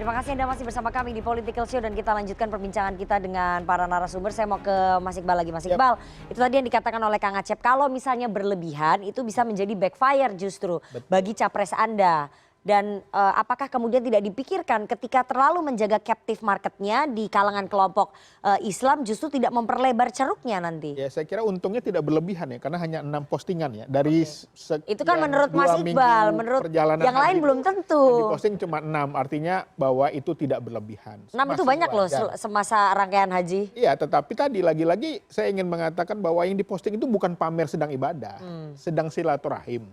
Terima kasih Anda masih bersama kami di Political Show dan kita lanjutkan perbincangan kita dengan para narasumber. Saya mau ke Mas Iqbal lagi. Mas Iqbal, itu tadi yang dikatakan oleh Kang Acep, kalau misalnya berlebihan itu bisa menjadi backfire justru bagi capres Anda. Dan apakah kemudian tidak dipikirkan ketika terlalu menjaga captive marketnya di kalangan kelompok Islam justru tidak memperlebar ceruknya nanti? Ya, saya kira untungnya tidak berlebihan ya, karena hanya 6 postingan ya dari itu kan menurut Mas Iqbal, menurut yang lain belum tentu. Diposting cuma 6, artinya bahwa itu tidak berlebihan. 6 itu banyak loh semasa rangkaian haji. Iya, tetapi tadi lagi-lagi saya ingin mengatakan bahwa yang diposting itu bukan pamer sedang ibadah, sedang silaturahim.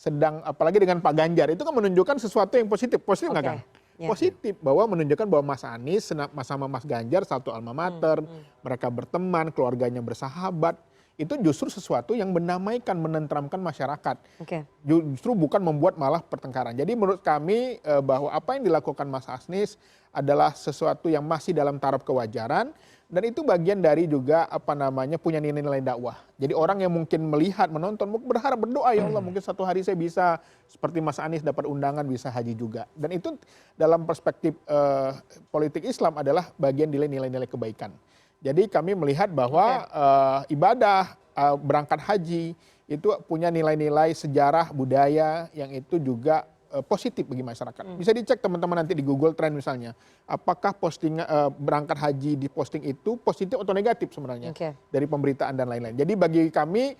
Sedang apalagi dengan Pak Ganjar itu kan menunjukkan sesuatu yang positif nggak Kang? Positif bahwa menunjukkan bahwa Mas Anies sama Mas Ganjar satu alma mater, mereka berteman, keluarganya bersahabat, itu justru sesuatu yang mendamaikan, menenteramkan masyarakat. Justru bukan membuat malah pertengkaran. Jadi menurut kami bahwa apa yang dilakukan Mas Anies adalah sesuatu yang masih dalam taraf kewajaran. Dan itu bagian dari juga punya nilai-nilai dakwah. Jadi orang yang mungkin melihat, menonton, berharap berdoa ya Allah mungkin satu hari saya bisa seperti Mas Anies dapat undangan bisa haji juga. Dan itu dalam perspektif politik Islam adalah bagian dari nilai-nilai kebaikan. Jadi kami melihat bahwa ibadah berangkat haji itu punya nilai-nilai sejarah budaya yang itu juga positif bagi masyarakat. Bisa dicek teman-teman nanti di Google Trend misalnya. Apakah posting berangkat haji di posting itu positif atau negatif sebenarnya dari pemberitaan dan lain-lain. Jadi bagi kami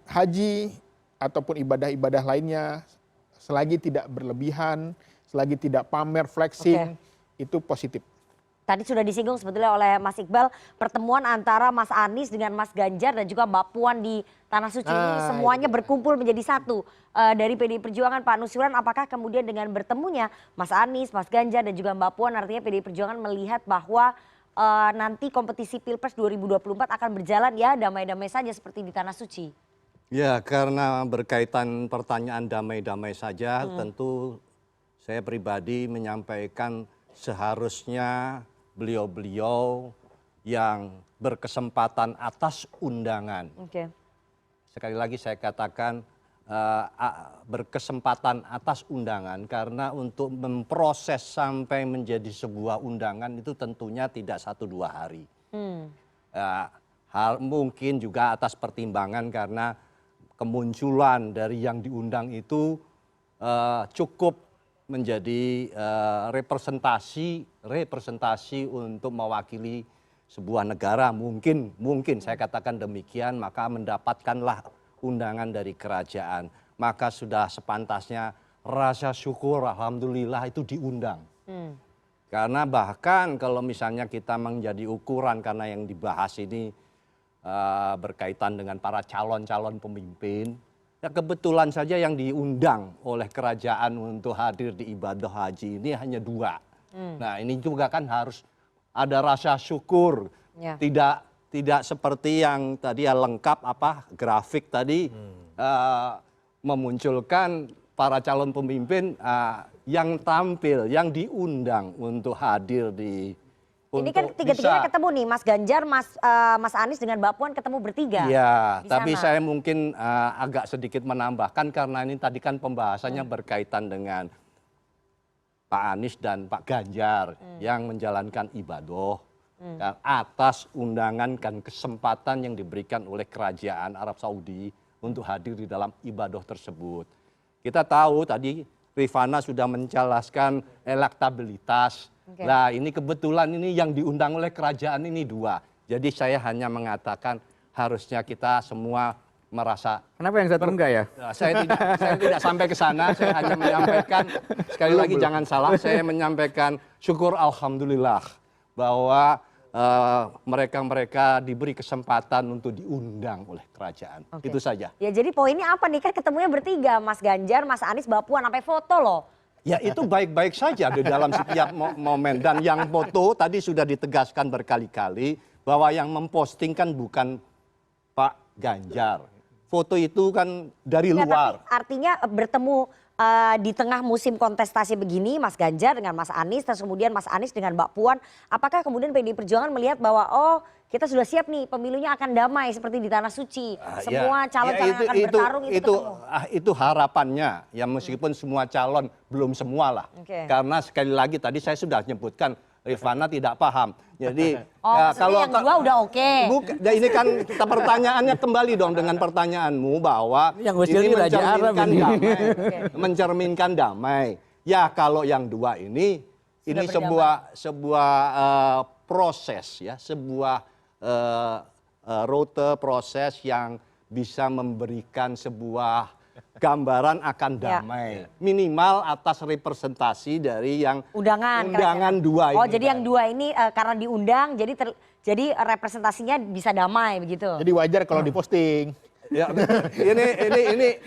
haji ataupun ibadah-ibadah lainnya selagi tidak berlebihan, selagi tidak pamer flexing itu positif. Tadi sudah disinggung sebetulnya oleh Mas Iqbal, pertemuan antara Mas Anies dengan Mas Ganjar dan juga Mbak Puan di Tanah Suci ini semuanya berkumpul menjadi satu. Dari PDI Perjuangan Pak Nusirwan, apakah kemudian dengan bertemunya Mas Anies, Mas Ganjar dan juga Mbak Puan artinya PDI Perjuangan melihat bahwa nanti kompetisi Pilpres 2024 akan berjalan ya damai-damai saja seperti di Tanah Suci? Ya, karena berkaitan pertanyaan damai-damai saja, tentu saya pribadi menyampaikan seharusnya beliau-beliau yang berkesempatan atas undangan. Sekali lagi saya katakan berkesempatan atas undangan karena untuk memproses sampai menjadi sebuah undangan itu tentunya tidak 1-2 hari. Mungkin juga atas pertimbangan karena kemunculan dari yang diundang itu cukup menjadi representasi untuk mewakili sebuah negara, mungkin saya katakan demikian, maka mendapatkanlah undangan dari kerajaan, maka sudah sepantasnya rasa syukur alhamdulillah itu diundang. Karena bahkan kalau misalnya kita menjadi ukuran karena yang dibahas ini berkaitan dengan para calon-calon pemimpin, ya kebetulan saja yang diundang oleh kerajaan untuk hadir di ibadah haji ini hanya 2. Nah ini juga kan harus ada rasa syukur. Tidak seperti yang tadi ya lengkap grafik tadi memunculkan para calon pemimpin yang tampil, yang diundang untuk hadir di. Ini kan tiga-tiganya ketemu nih, Mas Ganjar, Mas Anies dengan Mbak Puan ketemu bertiga. Iya, tapi saya mungkin agak sedikit menambahkan karena ini tadi kan pembahasannya berkaitan dengan Pak Anies dan Pak Ganjar yang menjalankan ibadah atas undangan dan kesempatan yang diberikan oleh kerajaan Arab Saudi untuk hadir di dalam ibadah tersebut. Kita tahu tadi Rifana sudah menjelaskan elektabilitas. Nah ini kebetulan ini yang diundang oleh kerajaan ini 2. Jadi saya hanya mengatakan harusnya kita semua merasa. Kenapa yang satu enggak ya? Saya tidak sampai ke sana, saya hanya menyampaikan, sekali lagi jangan salah, saya menyampaikan syukur alhamdulillah bahwa mereka diberi kesempatan untuk diundang oleh kerajaan. Itu saja. Ya jadi poinnya apa nih, kan ketemunya bertiga, Mas Ganjar, Mas Anies, Mbak Puan, sampai foto loh. Ya itu baik-baik saja di dalam setiap momen. Dan yang foto tadi sudah ditegaskan berkali-kali bahwa yang memposting kan bukan Pak Ganjar. Foto itu kan dari luar. Tapi artinya bertemu di tengah musim kontestasi begini, Mas Ganjar dengan Mas Anies, terus kemudian Mas Anies dengan Mbak Puan, apakah kemudian PDI Perjuangan melihat bahwa oh kita sudah siap nih pemilunya akan damai seperti di Tanah Suci, semua calon-calon yang akan bertarung itu ketemu. Itu harapannya, ya meskipun semua calon belum semua lah, karena sekali lagi tadi saya sudah menyebutkan Rifana tidak paham. Jadi ya, kalau yang dua udah oke. Ya ini kan kita pertanyaannya kembali dong dengan pertanyaanmu bahwa yang ini mencerminkan damai, mencerminkan damai. Ya kalau yang dua ini sebuah proses ya, sebuah rute proses yang bisa memberikan sebuah gambaran akan damai, minimal atas representasi dari yang undangan dua ini. Oh jadi yang dua ini karena diundang jadi representasinya bisa damai begitu. Jadi wajar kalau diposting. Ya, ini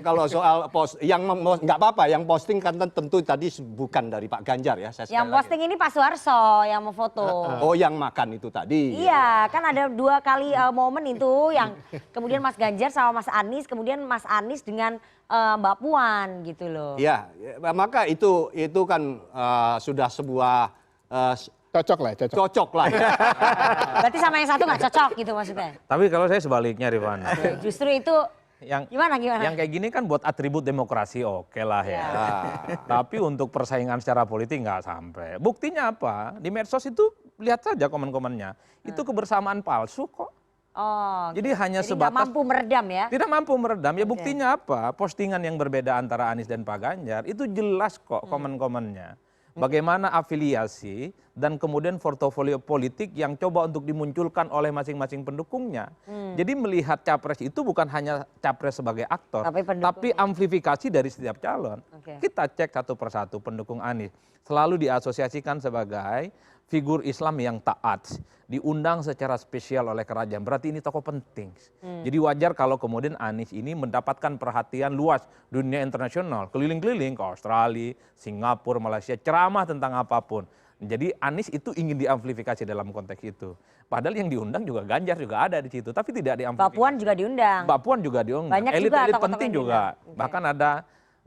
kalau soal post yang nggak apa-apa, yang posting kan tentu tadi bukan dari Pak Ganjar ya. Yang posting ini Pak Suharso yang mau foto. Oh yang makan itu tadi. Iya, kan ada 2 kali momen itu yang kemudian Mas Ganjar sama Mas Anies, kemudian Mas Anies dengan Mbak Puan gitu loh. Iya, maka itu kan sudah sebuah Cocok lah. Berarti sama yang satu nggak cocok gitu maksudnya. Tapi kalau saya sebaliknya Rifana. Justru itu gimana? Yang kayak gini kan buat atribut demokrasi oke lah ya. Tapi untuk persaingan secara politik nggak sampai. Buktinya apa? Di medsos itu lihat saja komen-komennya. Itu kebersamaan palsu kok. Oh, jadi hanya sebatas tidak mampu meredam ya? Tidak mampu meredam. Ya buktinya apa? Postingan yang berbeda antara Anies dan Pak Ganjar itu jelas kok komen-komennya. Bagaimana afiliasi dan kemudian portofolio politik yang coba untuk dimunculkan oleh masing-masing pendukungnya. Jadi melihat capres itu bukan hanya capres sebagai aktor, tapi amplifikasi dari setiap calon. Kita cek satu persatu pendukung Anies. Selalu diasosiasikan sebagai figur Islam yang taat, diundang secara spesial oleh kerajaan. Berarti ini tokoh penting. Jadi wajar kalau kemudian Anies ini mendapatkan perhatian luas dunia internasional, keliling-keliling ke Australia, Singapura, Malaysia, ceramah tentang apapun. Jadi Anies itu ingin diamplifikasi dalam konteks itu. Padahal yang diundang juga Ganjar juga ada di situ, tapi tidak diamplifikasi. Mbak Puan juga diundang. Mbak Puan juga diundang. Banyak elit-elit juga penting juga. Bahkan ada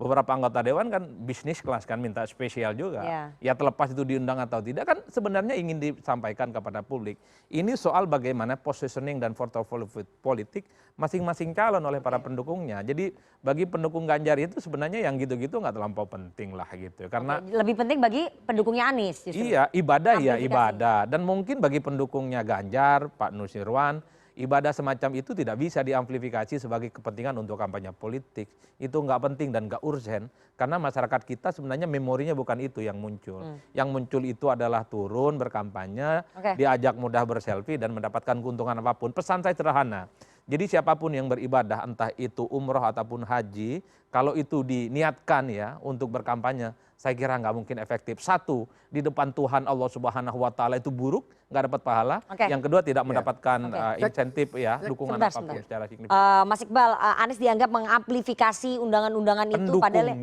beberapa anggota dewan kan bisnis kelas kan minta spesial juga. Ya terlepas itu diundang atau tidak kan sebenarnya ingin disampaikan kepada publik. Ini soal bagaimana positioning dan portofolio politik masing-masing calon oleh para pendukungnya. Jadi bagi pendukung Ganjar itu sebenarnya yang gitu-gitu nggak terlampau penting lah gitu. Karena lebih penting bagi pendukungnya Anies justru. Iya, ibadah ya ibadah. Dan mungkin bagi pendukungnya Ganjar, Pak Nusirwan, ibadah semacam itu tidak bisa diamplifikasi sebagai kepentingan untuk kampanye politik. Itu nggak penting dan nggak urgen karena masyarakat kita sebenarnya memorinya bukan itu yang muncul. Yang muncul itu adalah turun berkampanye, diajak mudah berselfie dan mendapatkan keuntungan apapun. Pesan saya sederhana. Jadi siapapun yang beribadah entah itu umroh ataupun haji, kalau itu diniatkan ya untuk berkampanye, saya kira nggak mungkin efektif. Satu, di depan Tuhan Allah Subhanahu Wa Taala itu buruk, nggak dapat pahala. Yang kedua tidak mendapatkan insentif ya, dukungan apapun secara signifikan. Mas Iqbal, Anies dianggap mengamplifikasi undangan-undangan itu padahal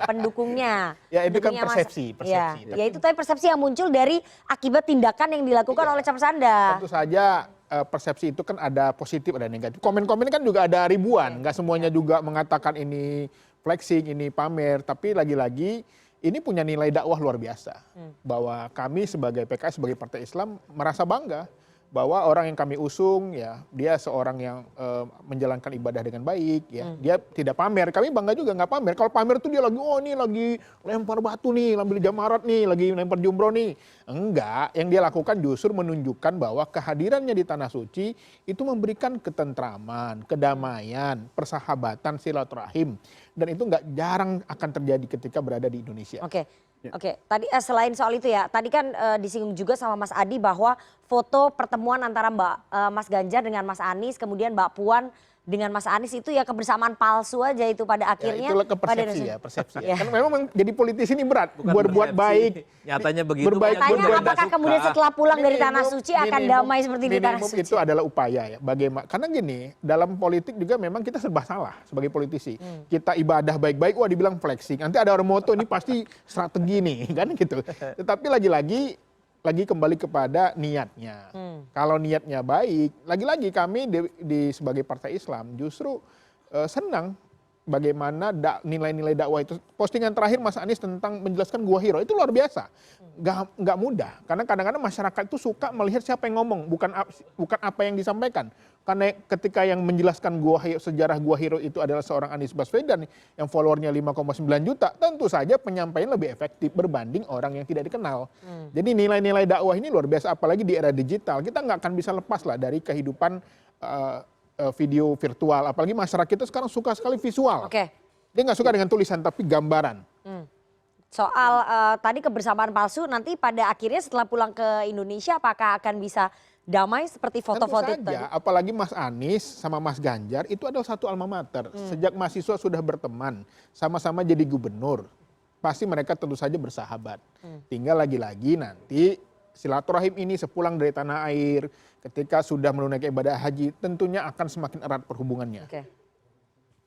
pendukungnya. Ya itu kan persepsi. Ya itu tapi persepsi yang muncul dari akibat tindakan yang dilakukan oleh capres Anda. Tentu saja persepsi itu kan ada positif ada negatif. Komen-komen kan juga ada ribuan, nggak semuanya juga mengatakan ini flexing, ini pamer, tapi lagi-lagi ini punya nilai dakwah luar biasa. Bahwa kami sebagai PKS, sebagai Partai Islam merasa bangga bahwa orang yang kami usung ya dia seorang yang menjalankan ibadah dengan baik ya. Dia tidak pamer. Kami bangga juga nggak pamer. Kalau pamer tuh dia lagi ini lagi lempar batu nih, ambil jamarat nih, lagi lempar jumroh nih. Enggak, yang dia lakukan justru menunjukkan bahwa kehadirannya di Tanah Suci itu memberikan ketentraman, kedamaian, persahabatan, silaturahim. Dan itu nggak jarang akan terjadi ketika berada di Indonesia. Oke, tadi selain soal itu ya, tadi kan disinggung juga sama Mas Adi bahwa foto pertemuan antara Mas Ganjar dengan Mas Anies, kemudian Mbak Puan dengan Mas Anies itu ya kebersamaan palsu aja itu pada akhirnya. Ya, itulah persepsi ya. Kan memang jadi politisi ini berat, berbuat baik. Nyatanya begitu. Nyatanya apakah kemudian setelah pulang dari Tanah Suci akan damai seperti di Tanah Suci? Itu adalah upaya ya. Bagaimana? Karena gini, dalam politik juga memang kita serba salah sebagai politisi. Kita ibadah baik-baik, wah dibilang flexing. Nanti ada orang moto ini pasti strategi nih, kan gitu. Tetapi lagi kembali kepada niatnya. Kalau niatnya baik, lagi-lagi kami sebagai Partai Islam justru senang bagaimana nilai-nilai dakwah itu. Postingan terakhir Mas Anies tentang menjelaskan Gua Hiro itu luar biasa. Nggak mudah. Karena kadang-kadang masyarakat itu suka melihat siapa yang ngomong, bukan apa yang disampaikan. Karena ketika yang menjelaskan sejarah Gua Hiro itu adalah seorang Anies Baswedan yang followernya 5,9 juta, tentu saja penyampaian lebih efektif berbanding orang yang tidak dikenal. Jadi nilai-nilai dakwah ini luar biasa, apalagi di era digital. Kita nggak akan bisa lepas lah dari kehidupan video virtual, apalagi masyarakat kita sekarang suka sekali visual. Oke. Dia nggak suka dengan tulisan tapi gambaran. Soal tadi kebersamaan palsu, nanti pada akhirnya setelah pulang ke Indonesia apakah akan bisa damai seperti foto-foto itu Tentu tadi? saja, apalagi Mas Anies sama Mas Ganjar itu adalah satu alma mater. Sejak mahasiswa sudah berteman, sama-sama jadi gubernur, pasti mereka tentu saja bersahabat. Tinggal lagi-lagi nanti silaturahim ini sepulang dari tanah air, ketika sudah menunaikan ibadah haji, tentunya akan semakin erat perhubungannya. Oke.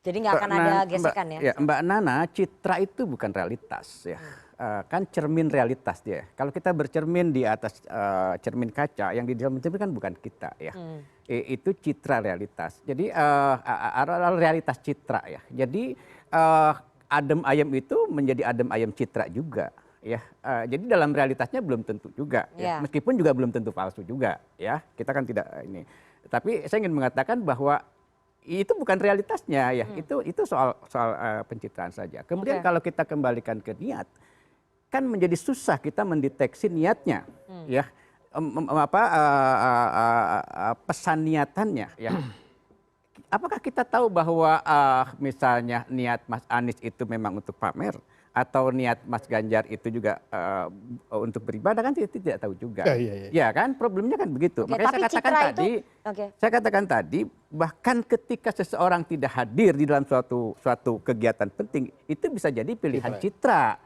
Jadi nggak akan ada gesekan ya? Mbak Nana, citra itu bukan realitas ya. Kan cermin realitas dia. Kalau kita bercermin di atas cermin kaca, yang di dalam cermin kan bukan kita ya. Itu citra realitas. Jadi realitas citra ya. Jadi adem ayam itu menjadi adem ayam citra juga. Ya, jadi dalam realitasnya belum tentu juga, ya. Meskipun juga belum tentu palsu juga, ya. Kita kan tidak ini. Tapi saya ingin mengatakan bahwa itu bukan realitasnya, ya. Itu soal pencitraan saja. Kemudian kalau kita kembalikan ke niat, kan menjadi susah kita mendeteksi niatnya, ya. Pesan niatannya, ya. Apakah kita tahu bahwa misalnya niat Mas Anies itu memang untuk pamer? Atau niat Mas Ganjar itu juga untuk beribadah, kan tidak tahu juga. Ya kan, problemnya kan begitu. Makanya saya katakan tadi bahkan ketika seseorang tidak hadir di dalam suatu kegiatan penting, itu bisa jadi pilihan citra.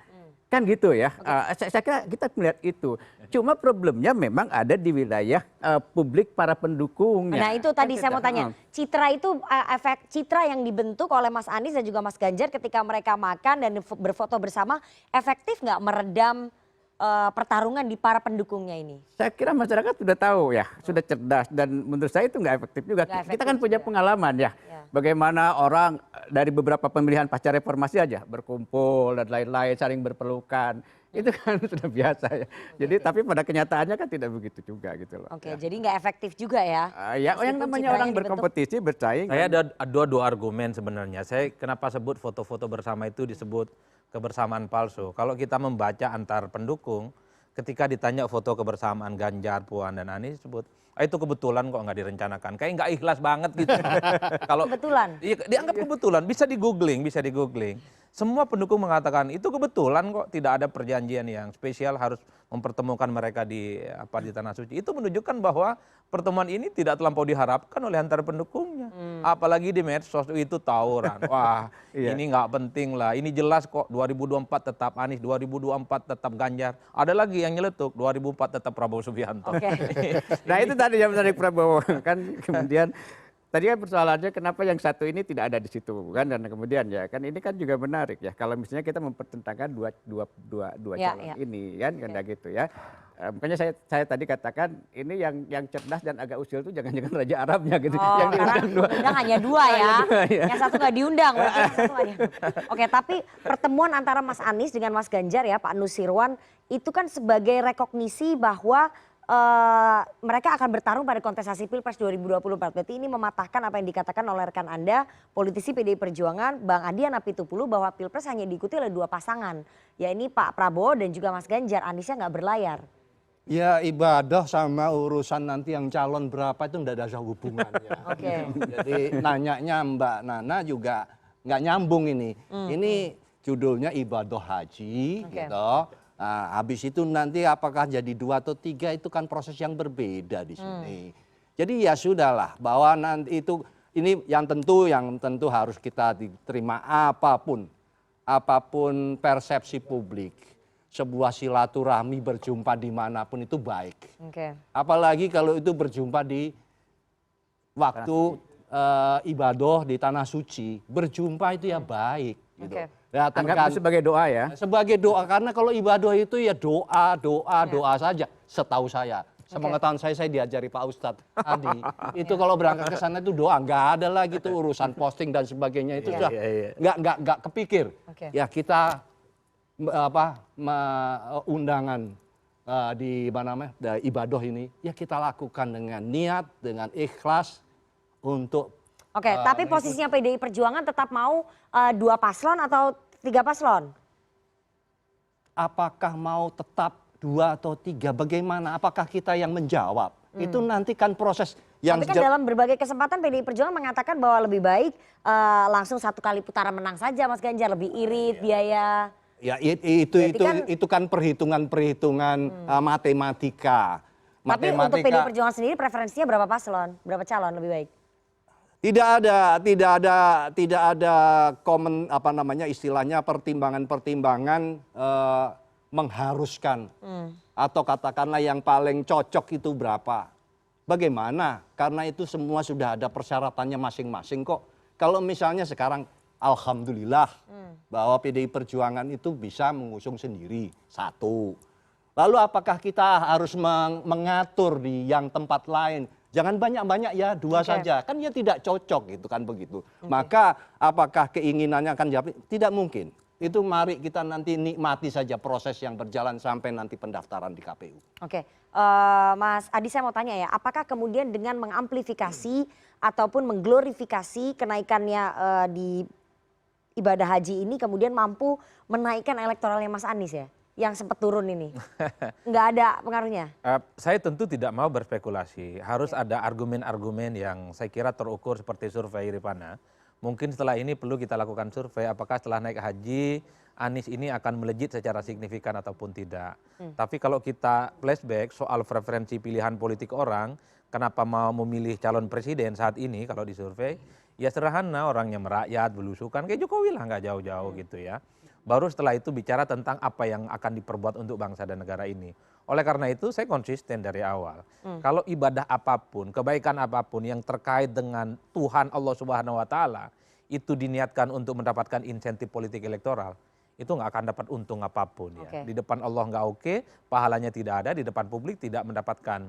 Kan gitu ya. Saya kira kita melihat itu. Cuma problemnya memang ada di wilayah publik para pendukungnya. Nah itu tadi saya mau tanya, citra itu efek citra yang dibentuk oleh Mas Anies dan juga Mas Ganjar ketika mereka makan dan berfoto bersama, efektif nggak meredam pertarungan di para pendukungnya ini? Saya kira masyarakat sudah tahu ya, sudah cerdas, dan menurut saya itu nggak efektif juga. Kita kan punya pengalaman ya, bagaimana orang dari beberapa pemilihan pasca reformasi aja berkumpul dan lain-lain, saling berpelukan. Itu kan sudah biasa ya. Jadi tapi pada kenyataannya kan tidak begitu juga gitu loh. Oke, jadi nggak efektif juga ya? Ya, yang namanya orang berkompetisi, bersaing. Saya ada dua argumen sebenarnya. Saya kenapa sebut foto-foto bersama itu disebut kebersamaan palsu. Kalau kita membaca antar pendukung, ketika ditanya foto kebersamaan Ganjar, Puan, dan Anies, disebut itu kebetulan kok nggak direncanakan. Kayak nggak ikhlas banget gitu. Kalau kebetulan? Iya, dianggap kebetulan. Bisa di googling. Semua pendukung mengatakan itu kebetulan kok, tidak ada perjanjian yang spesial harus mempertemukan mereka di Tanah Suci. Itu menunjukkan bahwa pertemuan ini tidak terlampau diharapkan oleh antara pendukungnya. Apalagi di medsos itu tawuran. Wah, ini nggak penting lah. Ini jelas kok 2024 tetap Anies, 2024 tetap Ganjar. Ada lagi yang nyeletuk 2004 tetap Prabowo Subianto. Nah itu tadi yang menarik Prabowo kan, kemudian tadi kan persoalannya kenapa yang satu ini tidak ada di situ kan, dan kemudian ya kan ini kan juga menarik ya kalau misalnya kita mempertentangkan dua calon ini kan, gitu ya. Makanya saya tadi katakan ini yang cerdas dan agak usil itu jangan-jangan Raja Arabnya gitu. Yang diundang hanya dua ya. Yang satu nggak diundang. Berarti yang satu nggak diundang. Oke, tapi pertemuan antara Mas Anies dengan Mas Ganjar ya, Pak Nusirwan, itu kan sebagai rekognisi bahwa mereka akan bertarung pada kontestasi Pilpres 2024. Berarti ini mematahkan apa yang dikatakan oleh rekan Anda, politisi PDI Perjuangan, Bang Adian Apitupulu, bahwa Pilpres hanya diikuti oleh dua pasangan. Ya ini Pak Prabowo dan juga Mas Ganjar, Aniesnya nggak berlayar. Ya ibadah sama urusan nanti yang calon berapa itu enggak ada hubungannya. Jadi nanyanya Mbak Nana juga nggak nyambung ini. Ini judulnya ibadah haji gitu. Nah, habis itu nanti apakah jadi 2 atau 3 itu kan proses yang berbeda di sini. Jadi ya sudahlah, bahwa nanti itu ini yang tentu harus kita diterima apapun persepsi publik. Sebuah silaturahmi berjumpa dimanapun itu baik. Apalagi kalau itu berjumpa di waktu ibadah di Tanah Suci, berjumpa itu ya baik. Gitu. Ya, anggap itu sebagai doa ya? Sebagai doa, karena kalau ibadah itu ya doa saja, setahu saya. Sepengetahuan saya diajari Pak Ustadz tadi. Itu kalau berangkat ke sana itu doa, nggak ada lagi tuh urusan posting dan sebagainya itu sudah nggak kepikir. Ya kita undangan di mana namanya ibadah ini ya kita lakukan dengan niat, dengan ikhlas untuk. Oke, tapi posisinya PDI Perjuangan tetap mau 2 paslon atau 3 paslon? Apakah mau tetap 2 atau 3? Bagaimana? Apakah kita yang menjawab? Itu nanti kan proses yang. Tapi kan dalam berbagai kesempatan PDI Perjuangan mengatakan bahwa lebih baik langsung 1 kali putaran menang saja, Mas Ganjar, lebih irit biaya. Ya itu kan perhitungan matematika. Tapi untuk PDI Perjuangan sendiri preferensinya berapa paslon, berapa calon lebih baik? Tidak ada komen istilahnya pertimbangan mengharuskan atau katakanlah yang paling cocok itu berapa. Bagaimana? Karena itu semua sudah ada persyaratannya masing-masing kok. Kalau misalnya sekarang alhamdulillah bahwa PDI Perjuangan itu bisa mengusung sendiri 1. Lalu apakah kita harus mengatur di yang tempat lain? Jangan banyak-banyak ya, 2 saja. Kan ya tidak cocok gitu kan begitu. Maka apakah keinginannya akan jawab? Tidak mungkin. Itu mari kita nanti nikmati saja proses yang berjalan sampai nanti pendaftaran di KPU. Oke, Mas Adi saya mau tanya ya, apakah kemudian dengan mengamplifikasi ataupun mengglorifikasi kenaikannya di ibadah haji ini kemudian mampu menaikkan elektoralnya Mas Anies ya? Yang sempat turun ini, nggak ada pengaruhnya? Saya tentu tidak mau berspekulasi, harus ada argumen-argumen yang saya kira terukur seperti survei Rifana. Mungkin setelah ini perlu kita lakukan survei apakah setelah naik haji Anies ini akan melejit secara signifikan ataupun tidak. Tapi kalau kita flashback soal preferensi pilihan politik orang, kenapa mau memilih calon presiden saat ini kalau disurvei, ya sederhana, orangnya merakyat, belusukan, kayak Jokowi lah, nggak jauh-jauh gitu ya. Baru setelah itu bicara tentang apa yang akan diperbuat untuk bangsa dan negara ini. Oleh karena itu saya konsisten dari awal. Kalau ibadah apapun, kebaikan apapun yang terkait dengan Tuhan Allah Subhanahu wa Ta'ala, itu diniatkan untuk mendapatkan insentif politik elektoral, itu nggak akan dapat untung apapun ya. Di depan Allah nggak oke, pahalanya tidak ada, di depan publik tidak mendapatkan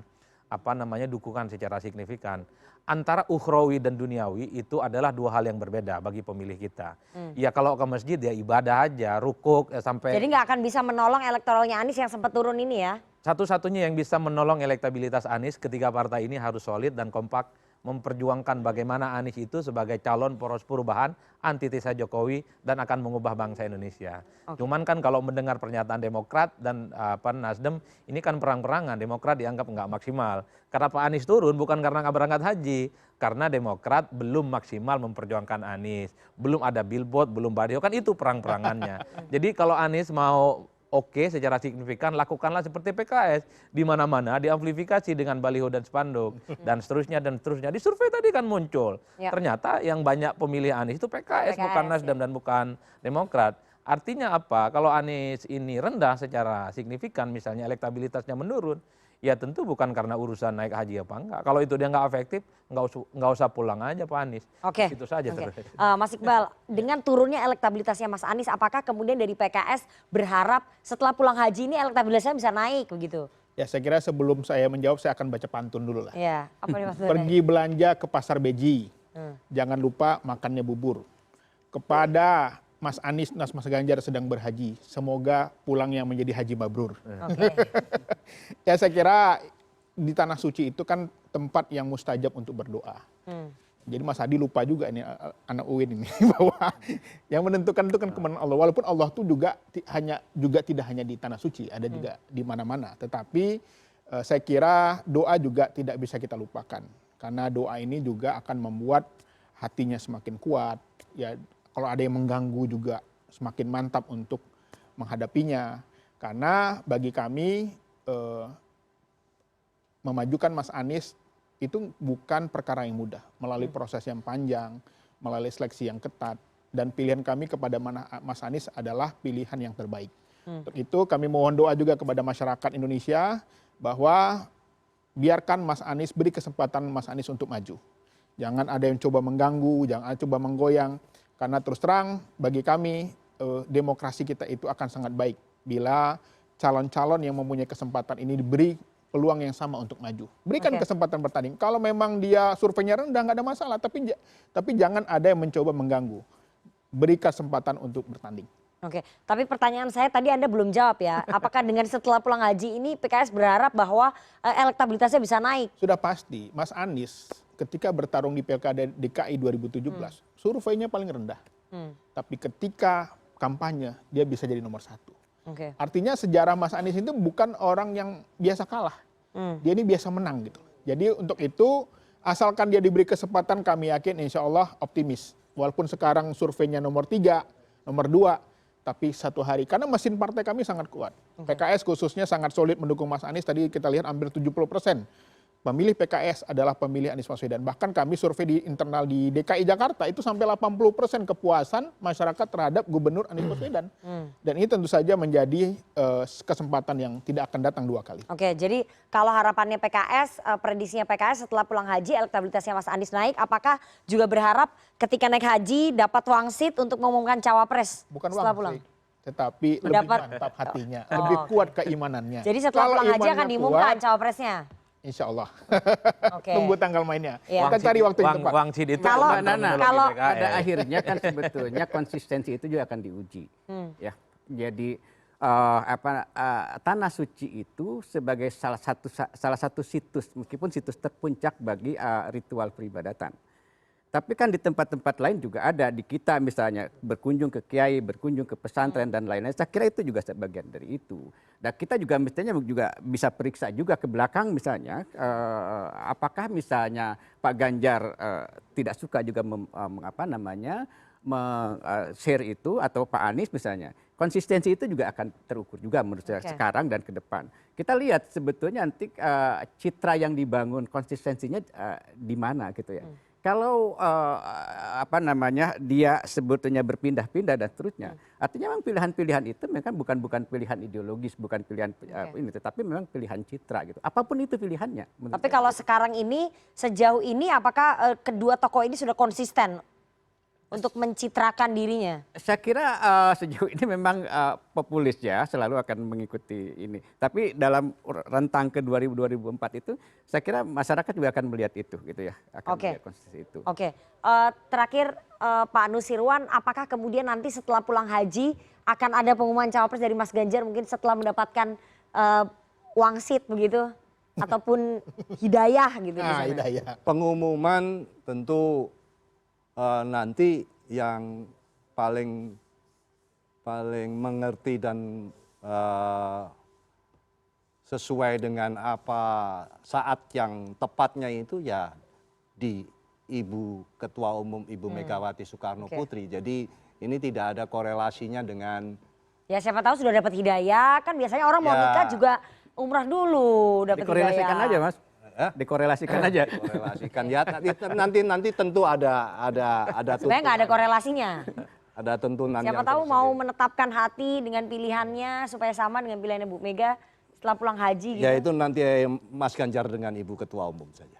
dukungan secara signifikan. Antara ukhrawi dan duniawi itu adalah 2 hal yang berbeda bagi pemilih kita. Ya kalau ke masjid ya ibadah aja, rukuk sampai. Jadi nggak akan bisa menolong elektoralnya Anies yang sempat turun ini ya? Satu-satunya yang bisa menolong elektabilitas Anies ketiga partai ini harus solid dan kompak memperjuangkan bagaimana Anies itu sebagai calon poros perubahan antitesa Jokowi dan akan mengubah bangsa Indonesia. Cuman kan kalau mendengar pernyataan Demokrat dan Nasdem, ini kan perang-perangan, Demokrat dianggap nggak maksimal. Karena Pak Anies turun bukan karena nggak berangkat haji, karena Demokrat belum maksimal memperjuangkan Anies, belum ada billboard, belum baliho, kan itu perang-perangannya. Jadi kalau Anies mau oke secara signifikan, lakukanlah seperti PKS, di mana-mana diamplifikasi dengan baliho dan spanduk dan seterusnya dan seterusnya. Di survei tadi kan muncul, ternyata yang banyak pemilih Anies itu PKS bukan Nasdem dan bukan Demokrat. Artinya apa? Kalau Anies ini rendah secara signifikan, misalnya elektabilitasnya menurun, ya tentu bukan karena urusan naik haji apa enggak. Kalau itu dia nggak efektif, nggak usah pulang aja Pak Anies. Oke. Itu saja. Mas Iqbal, dengan turunnya elektabilitasnya Mas Anies, apakah kemudian dari PKS berharap setelah pulang haji ini elektabilitasnya bisa naik begitu? Ya saya kira sebelum saya menjawab saya akan baca pantun dulu lah. Ya, apa nih Mas? Pergi belanja ke pasar Beji, jangan lupa makannya bubur. Kepada Mas Anies, Mas Ganjar sedang berhaji, semoga pulangnya menjadi haji mabrur. Ya saya kira di tanah suci itu kan tempat yang mustajab untuk berdoa. Jadi Mas Adi lupa juga ini anak UIN ini bahwa yang menentukan itu kan kemenangan Allah. Walaupun Allah itu juga tidak hanya di tanah suci, ada juga di mana-mana. Tetapi saya kira doa juga tidak bisa kita lupakan, karena doa ini juga akan membuat hatinya semakin kuat. Ya kalau ada yang mengganggu juga semakin mantap untuk menghadapinya. Karena bagi kami memajukan Mas Anies itu bukan perkara yang mudah, melalui proses yang panjang, melalui seleksi yang ketat, dan pilihan kami kepada Mas Anies adalah pilihan yang terbaik. Untuk itu kami mohon doa juga kepada masyarakat Indonesia bahwa biarkan Mas Anies, beri kesempatan Mas Anies untuk maju. Jangan ada yang coba mengganggu, jangan ada coba menggoyang, karena terus terang bagi kami demokrasi kita itu akan sangat baik bila calon-calon yang mempunyai kesempatan ini diberi peluang yang sama untuk maju. Berikan kesempatan bertanding. Kalau memang dia surveinya rendah nggak ada masalah, tapi jangan ada yang mencoba mengganggu. Beri kesempatan untuk bertanding. Oke, tapi pertanyaan saya tadi Anda belum jawab ya. Apakah dengan setelah pulang haji ini PKS berharap bahwa elektabilitasnya bisa naik? Sudah pasti, Mas Anies ketika bertarung di Pilkada DKI 2017, surveinya paling rendah. Tapi ketika kampanye, dia bisa jadi nomor 1. Artinya sejarah Mas Anies itu bukan orang yang biasa kalah. Dia ini biasa menang gitu. Jadi untuk itu, asalkan dia diberi kesempatan, kami yakin insya Allah optimis. Walaupun sekarang surveinya nomor 3, nomor 2, tapi satu hari, karena mesin partai kami sangat kuat. PKS khususnya sangat solid mendukung Mas Anies, tadi kita lihat hampir 70%. Pemilih PKS adalah pemilih Anies Baswedan. Bahkan kami survei di internal di DKI Jakarta itu sampai 80% kepuasan masyarakat terhadap Gubernur Anies Baswedan. Dan ini tentu saja menjadi kesempatan yang tidak akan datang 2 kali. Oke, jadi kalau harapannya PKS, prediksinya PKS setelah pulang haji elektabilitasnya Mas Anies naik, apakah juga berharap ketika naik haji dapat wangsit untuk mengumumkan cawapres Bukan setelah pulang? Tetapi lebih mantap hatinya, lebih kuat keimanannya. Jadi setelah pulang haji akan diumumkan cawapresnya? Insya Allah. Oke. Tunggu tanggal mainnya. Iya. Kita cari waktu yang tepat. Wangsit itu Kalau- kalau Pada akhirnya kan sebetulnya konsistensi itu juga akan diuji. Ya, jadi tanah suci itu sebagai salah satu situs, meskipun situs terpuncak bagi ritual peribadatan. Tapi kan di tempat-tempat lain juga ada, di kita misalnya berkunjung ke kiai, berkunjung ke pesantren dan lain-lain. Saya kira itu juga sebagian dari itu. Dan kita juga mestinya juga bisa periksa juga ke belakang misalnya, apakah misalnya Pak Ganjar tidak suka juga share itu, atau Pak Anies misalnya. Konsistensi itu juga akan terukur juga menurut saya sekarang dan ke depan. Kita lihat sebetulnya nanti citra yang dibangun konsistensinya di mana gitu ya. Kalau dia sebetulnya berpindah-pindah dan seterusnya, artinya memang pilihan-pilihan itu memang bukan pilihan ideologis, bukan pilihan ini, tetapi memang pilihan citra gitu. Apapun itu pilihannya. Tapi kalau sekarang ini, sejauh ini apakah kedua tokoh ini sudah konsisten untuk mencitrakan dirinya? Saya kira sejauh ini memang populis ya, selalu akan mengikuti ini. Tapi dalam rentang ke 2004 itu, saya kira masyarakat juga akan melihat itu gitu ya, akan melihat konstitusi itu. Oke, terakhir Pak Nusirwan, apakah kemudian nanti setelah pulang haji akan ada pengumuman cawapres dari Mas Ganjar mungkin setelah mendapatkan wangsit begitu, ataupun hidayah gitu? Hidayah. Pengumuman tentu nanti yang paling mengerti dan sesuai dengan apa saat yang tepatnya itu ya di Ibu Ketua Umum Ibu Megawati Soekarno Putri. Jadi ini tidak ada korelasinya dengan... Ya siapa tahu sudah dapat hidayah, kan biasanya orang mau nikah juga umrah dulu dapat hidayah. Dikorelasikan aja Mas. Dikorelasikan aja. Dikorelasikan ya, nanti tentu ada Sebenarnya nggak ada korelasinya. ada tuntunan. Siapa yang tahu tersendiri. mau menetapkan hati dengan pilihannya supaya sama dengan pilihannya Bu Mega setelah pulang haji gitu. Ya itu nanti Mas Ganjar dengan Ibu Ketua Umum saja.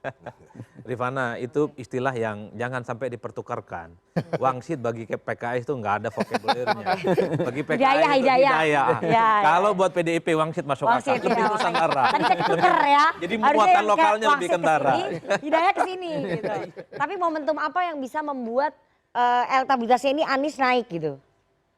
Rifana, itu istilah yang jangan sampai dipertukarkan. Wangsit bagi PKS itu nggak ada vocabulary-nya. Bagi PKS itu Hidayah. Ya. Kalau buat PDIP wangsit masuk Wangsit, akal, lebih ya, nusantara. Tadi kan tuker ya. Jadi Harusnya muatan yang lokalnya lebih wangsit kentara. kesini, hidayah ke sini gitu. Tapi momentum apa yang bisa membuat elektabilitasnya ini Anies naik gitu?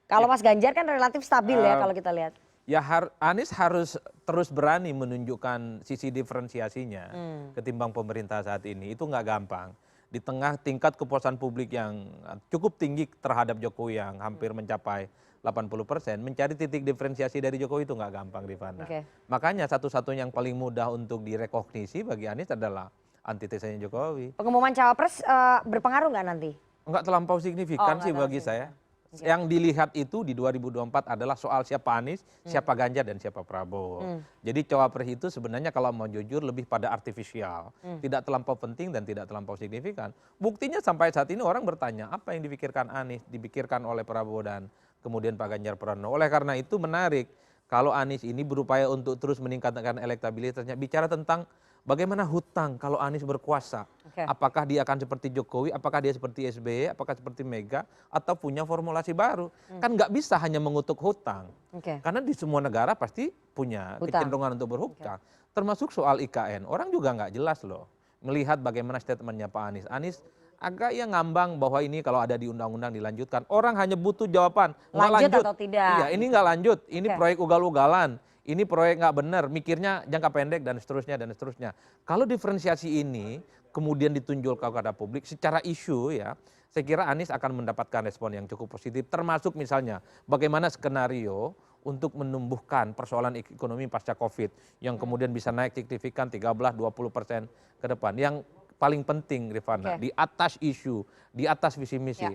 Kalau Mas Ganjar kan relatif stabil ya kalau kita lihat. Ya Anies harus terus berani menunjukkan sisi diferensiasinya ketimbang pemerintah saat ini. Itu nggak gampang. Di tengah tingkat kepuasan publik yang cukup tinggi terhadap Jokowi yang hampir mencapai 80%, mencari titik diferensiasi dari Jokowi itu nggak gampang, Rifana. Makanya satu-satunya yang paling mudah untuk direkognisi bagi Anies adalah antitesanya Jokowi. Pengumuman cawapres berpengaruh nggak nanti? Enggak terlampau signifikan sih bagi saya. Yang dilihat itu di 2024 adalah soal siapa Anies, siapa Ganjar, dan siapa Prabowo. Jadi cawapres itu sebenarnya kalau mau jujur lebih pada artifisial. Tidak terlampau penting dan tidak terlampau signifikan. Buktinya sampai saat ini orang bertanya apa yang dipikirkan Anies, dipikirkan oleh Prabowo dan kemudian Pak Ganjar Pranowo. Oleh karena itu menarik kalau Anies ini berupaya untuk terus meningkatkan elektabilitasnya. Bicara tentang bagaimana hutang kalau Anies berkuasa. Apakah dia akan seperti Jokowi, apakah dia seperti SBY, apakah seperti Mega, atau punya formulasi baru. Kan nggak bisa hanya mengutuk hutang. Karena di semua negara pasti punya kecenderungan untuk berhutang. Termasuk soal IKN, orang juga nggak jelas loh. Melihat bagaimana statementnya Pak Anies. Anies agak ya ngambang bahwa ini kalau ada di undang-undang dilanjutkan. Orang hanya butuh jawaban. Nggak Lanjut atau tidak? Iya, ini nggak lanjut. Ini proyek ugal-ugalan. Ini proyek nggak benar. Mikirnya jangka pendek dan seterusnya dan seterusnya. Kalau diferensiasi ini kemudian ditunjukkan kepada publik secara isu ya, saya kira Anies akan mendapatkan respon yang cukup positif. Termasuk misalnya bagaimana skenario untuk menumbuhkan persoalan ekonomi pasca COVID yang kemudian bisa naik signifikan 13-20% ke depan. Yang paling penting Rifana, di atas isu, di atas visi misi,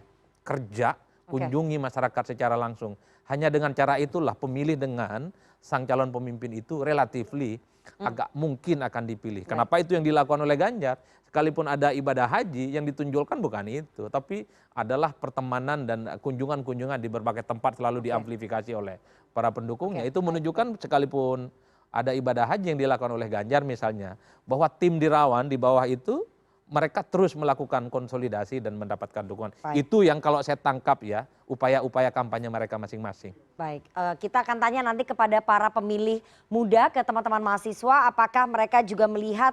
kerja, kunjungi masyarakat secara langsung. Hanya dengan cara itulah pemilih dengan sang calon pemimpin itu relatifly agak mungkin akan dipilih. Kenapa itu yang dilakukan oleh Ganjar? Sekalipun ada ibadah haji yang ditunjukkan bukan itu, tapi adalah pertemanan dan kunjungan-kunjungan di berbagai tempat selalu diamplifikasi oleh para pendukungnya. Itu menunjukkan sekalipun ada ibadah haji yang dilakukan oleh Ganjar misalnya, bahwa tim Dirawan di bawah itu mereka terus melakukan konsolidasi dan mendapatkan dukungan. Itu yang kalau saya tangkap ya, upaya-upaya kampanye mereka masing-masing. Baik, kita akan tanya nanti kepada para pemilih muda, ke teman-teman mahasiswa, apakah mereka juga melihat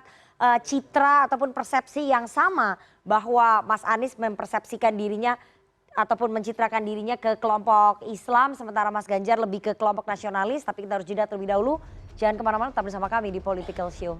citra ataupun persepsi yang sama bahwa Mas Anies mempersepsikan dirinya ataupun mencitrakan dirinya ke kelompok Islam, sementara Mas Ganjar lebih ke kelompok nasionalis. Tapi kita harus jeda terlebih dahulu. Jangan kemana-mana, tetap bersama kami di Political Show.